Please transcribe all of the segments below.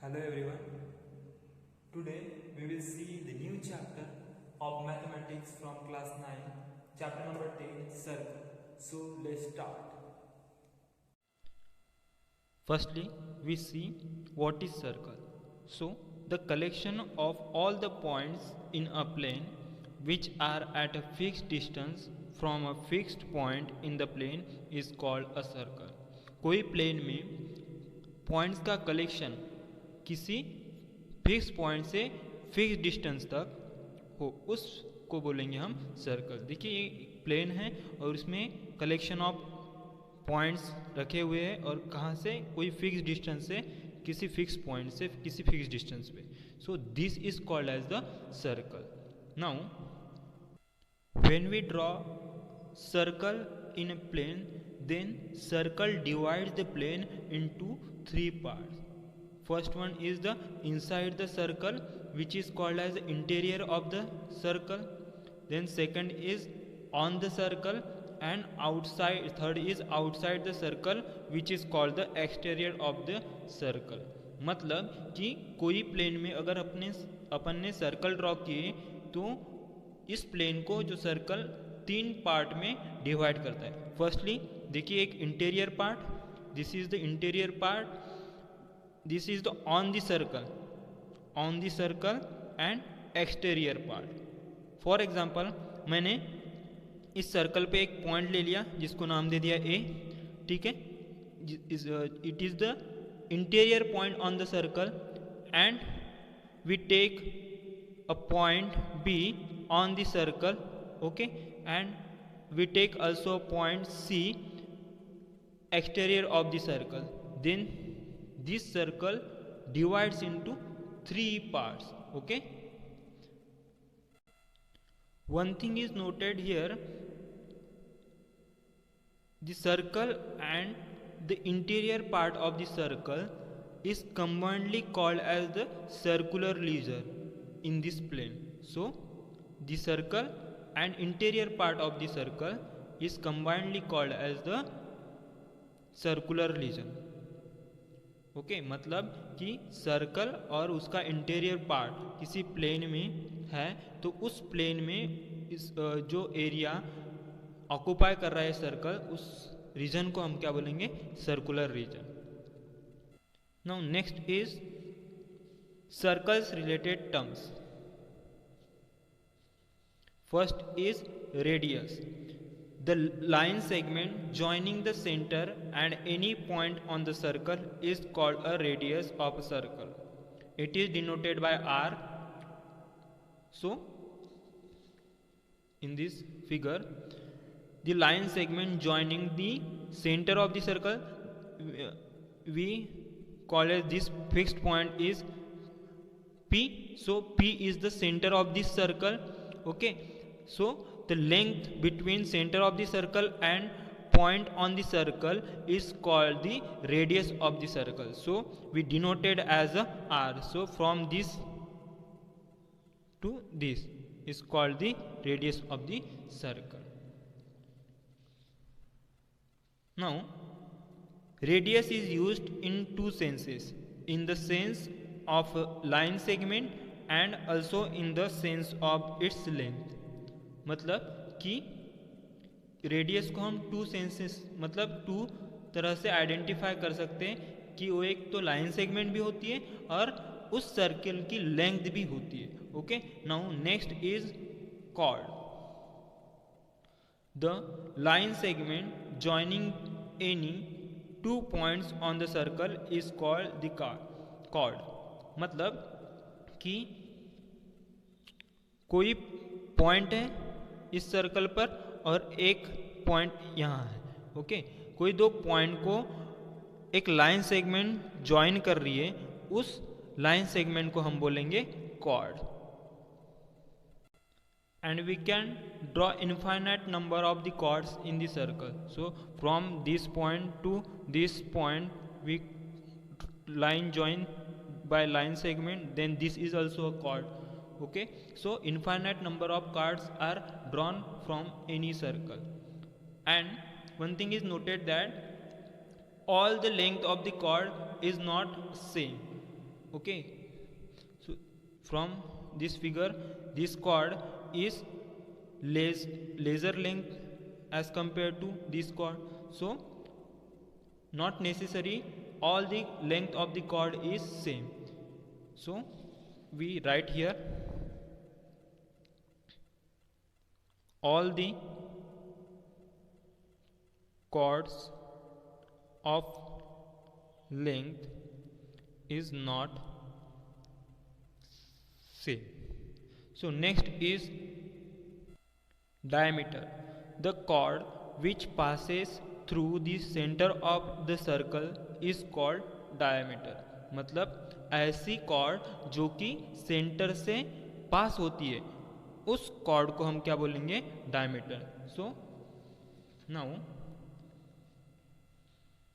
Hello everyone. Today we will see the new chapter of mathematics from class 9, chapter number 10, circle. So let's start. Firstly, we see what is circle. So, the collection of all the points in a plane which are at a fixed distance from a fixed point in the plane is called a circle. कोई plane में points का collection किसी fix point से fix distance तक हो उसको बोलेंगे हम सर्कल। देखिए ये प्लेन है और इसमें कलेक्शन ऑफ पॉइंट्स रखे हुए हैं और कहाँ से कोई फिक्स डिस्टेंस से किसी फिक्स पॉइंट से किसी फिक्स डिस्टेंस पे। So this is called as the circle. Now when we draw circle in a plane, then circle divides the plane into three parts. First one is the inside the circle, which is called as the interior of the circle. Then second is on the circle, and outside third is outside the circle, which is called the exterior of the circle. मतलब कि कोई plane में अगर अपन ने circle draw किए तो इस plane को जो सर्कल तीन पार्ट में डिवाइड करता है। फर्स्टली देखिए एक interior part, this is the interior part, this is the on the circle and exterior part. For example मैंने इस सर्कल पे एक पॉइंट ले लिया जिसको नाम दे दिया ए, ठीक है। It is the interior point on the circle and we take a point B on the circle, okay, and we take also point C exterior of the circle. Then this circle divides into three parts, okay. One thing is noted here, the circle and the interior part of the circle is combinedly called as the circular region in this plane. So the circle and interior part of the circle is combinedly called as the circular region, okay मतलब कि circle और उसका interior part किसी plane में है तो उस plane में इस जो एरिया ऑक्युपाई कर रहा है सर्कल, उस रीजन को हम क्या बोलेंगे, circular region. Now next is circles related terms. First is radius, the line segment joining the center and any point on the circle is called a radius of a circle. It is denoted by r. So in this figure the line segment joining the center of the circle, we call as this fixed point is P. So P is the center of this circle, okay. So the length between center of the circle and point on the circle is called the radius of the circle. So we denoted as a r. So from this to this is called the radius of the circle. Now radius is used in two senses, in the sense of line segment and also in the sense of its length. मतलब कि radius को हम to senses मतलब to तरह से identify कर सकते हैं कि वो एक तो लाइन सेगमेंट भी होती है और उस सर्किल की लेंथ भी होती है, okay. Now next is chord, the line segment joining any two points on the circle is called the chord. मतलब कि कोई पॉइंट है इस सर्कल पर और एक पॉइंट यहाँ है, ओके। कोई दो पॉइंट को एक लाइन सेगमेंट ज्वाइन कर रही है, उस लाइन सेगमेंट को हम बोलेंगे chord. And we can draw infinite number of the chords in the circle. So from this point to this point we line join by line segment, then this is also a chord, okay. So infinite number of chords are drawn from any circle, and one thing is noted that all the length of the chord is not same, Okay, so from this figure, this chord is laser length as compared to this chord. So not necessary all the length of the chord is same. So we write here all the chords of length is not same. So next is diameter. The chord which passes through the center of the circle is called diameter. मतलब ऐसी chord जो कि centre से पास होती है, उस chord को हम क्या बोलेंगे? diameter. So now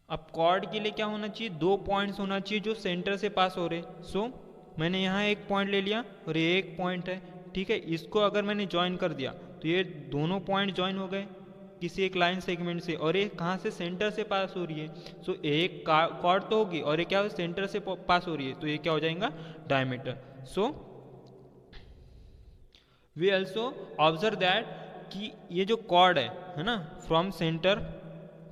अब chord के लिए क्या होना चाहिए? 2 पॉइंट्स होना चाहिए जो सेंटर से पास हो रहे. सो मैंने यहाँ एक पॉइंट ले लिया और ये एक पॉइंट है, ठीक है. इसको अगर मैंने ज्वाइन कर दिया तो ये दोनों पॉइंट ज्वाइन हो गए किसी एक लाइन सेगमेंट से, और ये कहाँ से? सेंटर से पास हो रही है. सो एक कॉर्ड तो होगी और ये क्या सेंटर से पास हो रही है, तो ये क्या हो जाएगा? Diameter. So we also observe that कि ये जो कॉर्ड है ना, from centre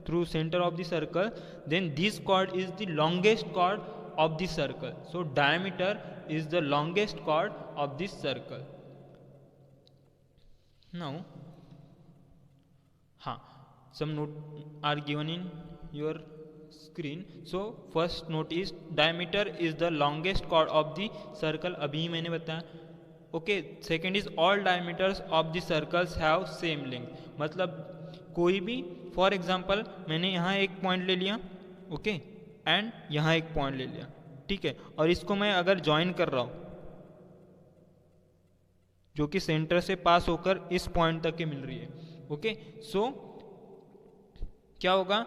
through centre of the circle, then this chord is the longest chord of the circle. So diameter is the longest chord of this circle. Now, some note are given in your screen. So first note is diameter is the longest chord of the circle. अभी ही मैंने बताया. Okay, second is all diameters of the circles have same length. मतलब कोई भी, for example मैंने यहाँ एक point ले लिया, ओके, एंड यहाँ एक पॉइंट ले लिया, ठीक है, और इसको मैं अगर ज्वाइन कर रहा हूँ जो कि सेंटर से पास होकर इस पॉइंट तक के मिल रही है, ओके. सो क्या होगा?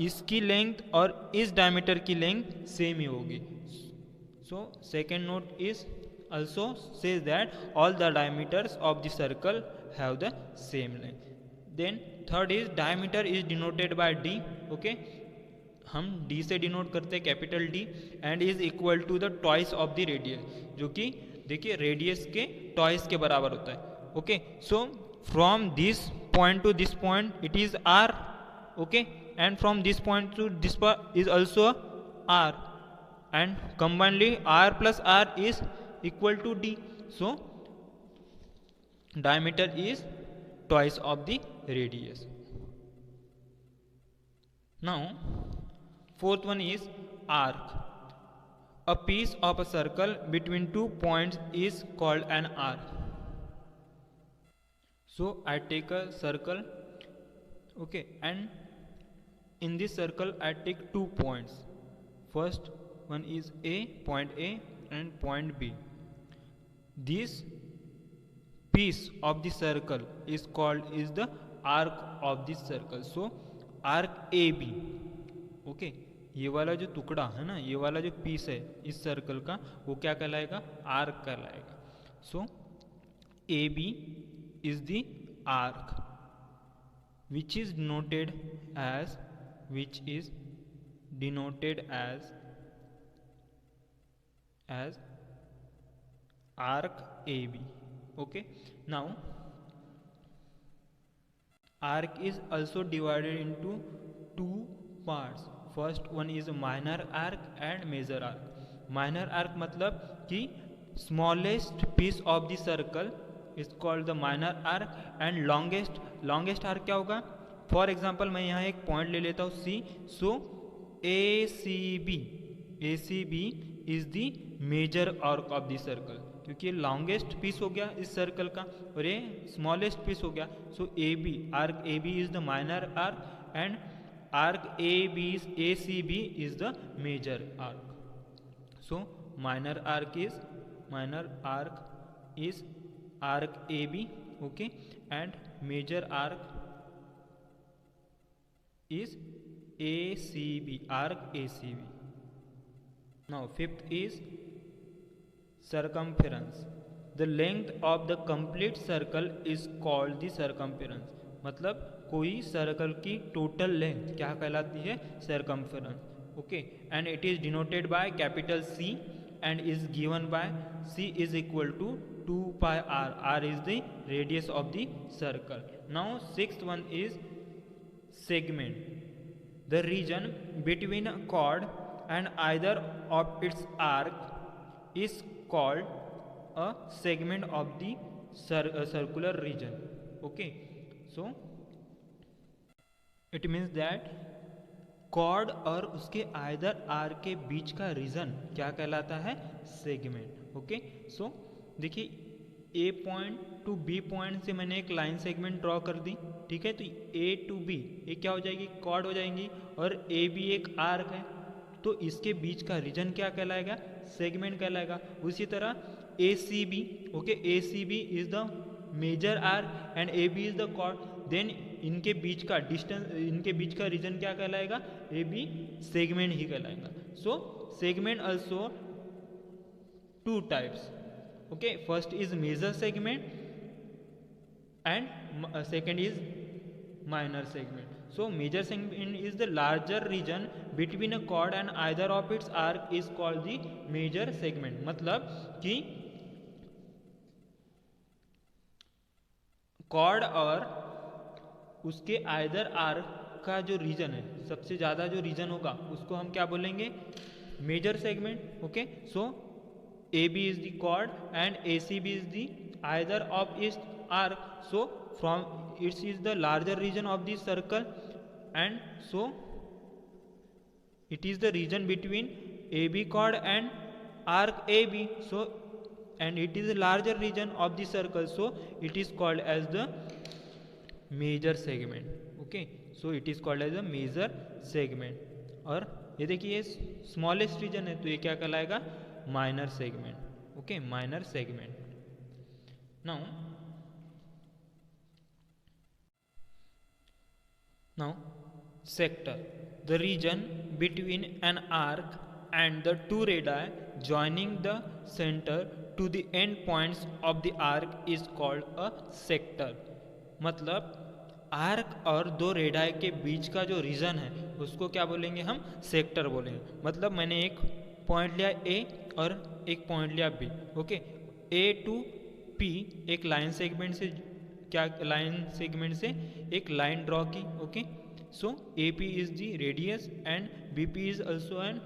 इसकी लेंथ और इस डायमीटर की लेंथ सेम ही होगी. So second note is also says that all the diameters of the circle have the same length. Then third is diameter is denoted by d. okay, हम d से denote करते हैं capital D, and is equal to the twice of the radius, जो कि देखिए radius के twice के बराबर होता है. Okay, so from this point to this point it is r, okay, and from this point to this is also r, and combinedly r plus r is equal to d. So diameter is twice of the radius. Now fourth one is arc. A piece of a circle between 2 points is called an arc. So I take a circle, okay, and in this circle I take 2 points. First one is point A and point B. This piece of the circle is the arc of the circle. So arc AB, okay, ये वाला जो टुकड़ा है ना, ये वाला जो piece है इस सर्कल का, वो क्या कहलाएगा? आर्क कहलाएगा. सो AB is the arc which is denoted as arc AB. Okay, now arc is also divided into 2 parts. First one is minor arc and major arc. Minor arc मतलब कि smallest piece of the circle is called the minor arc, and longest arc क्या होगा? For example मैं यहाँ एक point ले लेता हूँ C. So ACB is the major arc of the circle, क्योंकि ये लॉन्गेस्ट पीस हो गया इस सर्कल का और ये स्मॉलेस्ट पीस हो गया. So arc A B is the minor arc and arc A C B is the major arc. So minor arc is arc A B, okay, and major arc is ACB, arc ACB. Now fifth is circumference. The length of the complete circle is called the circumference. मतलब कोई circle की total length क्या कहलाती है? Circumference. Okay, and it is denoted by capital C and is given by c is equal to 2 pi r. R is the radius of the circle. Now sixth one is segment. The region between a chord and either of its arc is called a segment of the circular region. Okay, so it means that chord और उसके either are के बीच का reason क्या कहलाता है? Segment. Okay, सो देखिए ए point to be point से मैंने एक लाइन सेगमेंट ड्रॉ कर दी. ठीक है, तो ए टू बी ये क्या हो जाएगी? कॉर्ड हो जाएंगी. और ए बी एक आर्क है, तो इसके बीच का रीजन क्या कहलाएगा? सेगमेंट कहलाएगा. उसी तरह A C B. Okay, A C B is the major arc and A B is the chord. Then इनके बीच का डिस्टेंस, इनके बीच का रीजन क्या कहलाएगा? ए बी सेगमेंट ही कहलाएगा. So segment also two types. Okay, first is major segment and second is minor segment. So major segment is the larger region between a chord and either of its arc is called the major segment. मतलब कि chord और उसके either arc का जो reason है, सबसे ज़्यादा जो रीजन होगा उसको हम क्या बोलेंगे? Major segment. Okay, so A B is the chord and A C B is the either of इस arc. So from it is the larger region of the circle, and so it is the region between AB chord and arc AB. So and it is the larger region of the circle, so it is called as the major segment. Okay, so it is called as a major segment. और ये देखिए ये smallest reason है, तो ये क्या कहलाएगा? Minor segment. Okay, minor segment. Now, sector, the region between an arc and the two radii joining the center to the end points of the arc is called a sector. मतलब arc और दो radii के बीच का जो reason है उसको क्या बोलेंगे? हम सेक्टर बोलेंगे. मतलब मैंने एक पॉइंट लिया ए और एक पॉइंट लिया B. Okay, A to P एक लाइन सेगमेंट से क्या लाइन सेगमेंट से एक लाइन ड्रॉ की. Okay, so A P is the radius and B P is also an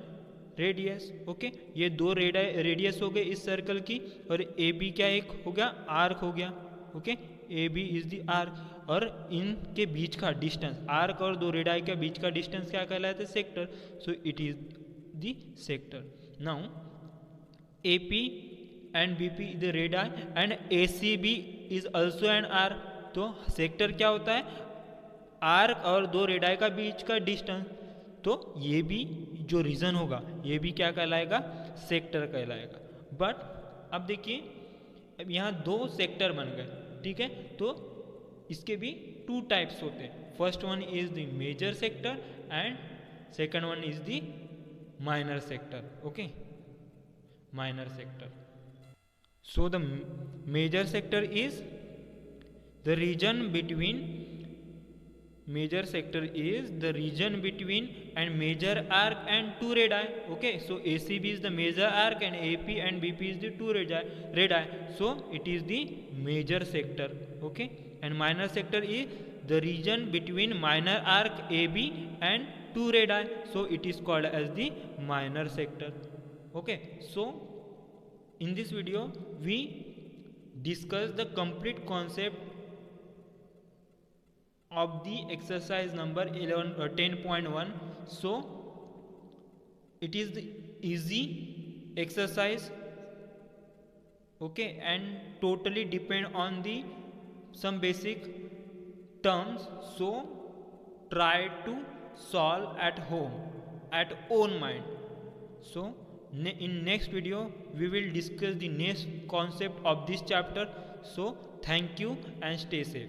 radius. Okay, ये दो रेडियस हो गए इस सर्कल की, और ए बी क्या एक हो गया? आर्क हो गया. Okay, A B is the arc, और इनके बीच का डिस्टेंस, आर्क और दो रेडाई के बीच का डिस्टेंस क्या कहलाता है? Sector. So it is the sector. Now A P and BP is the radii and ACB is also an arc. तो सेक्टर क्या होता है? आर्क और दो रेडाई का बीच का डिस्टेंस. तो ये भी जो रीजन होगा ये भी क्या कहलाएगा? सेक्टर कहलाएगा. बट अब देखिए, अब यहाँ दो सेक्टर बन गए. ठीक है, तो इसके भी टू टाइप्स होते हैं. First one is the major sector and second one is the minor sector. Okay, minor sector. So the major sector is the region between, major sector is the region between and major arc and two radii. Okay, so ACB is the major arc and AP and BP is the two radii. So it is the major sector. Okay, and minor sector is the region between minor arc AB and two radii. So it is called as the minor sector. Okay, so in this video we discuss the complete concept of the exercise number 10.1. so it is the easy exercise. Okay, and totally depend on the some basic terms, so try to solve at home at own mind. So in next video we will discuss the next concept of this chapter. So thank you and stay safe.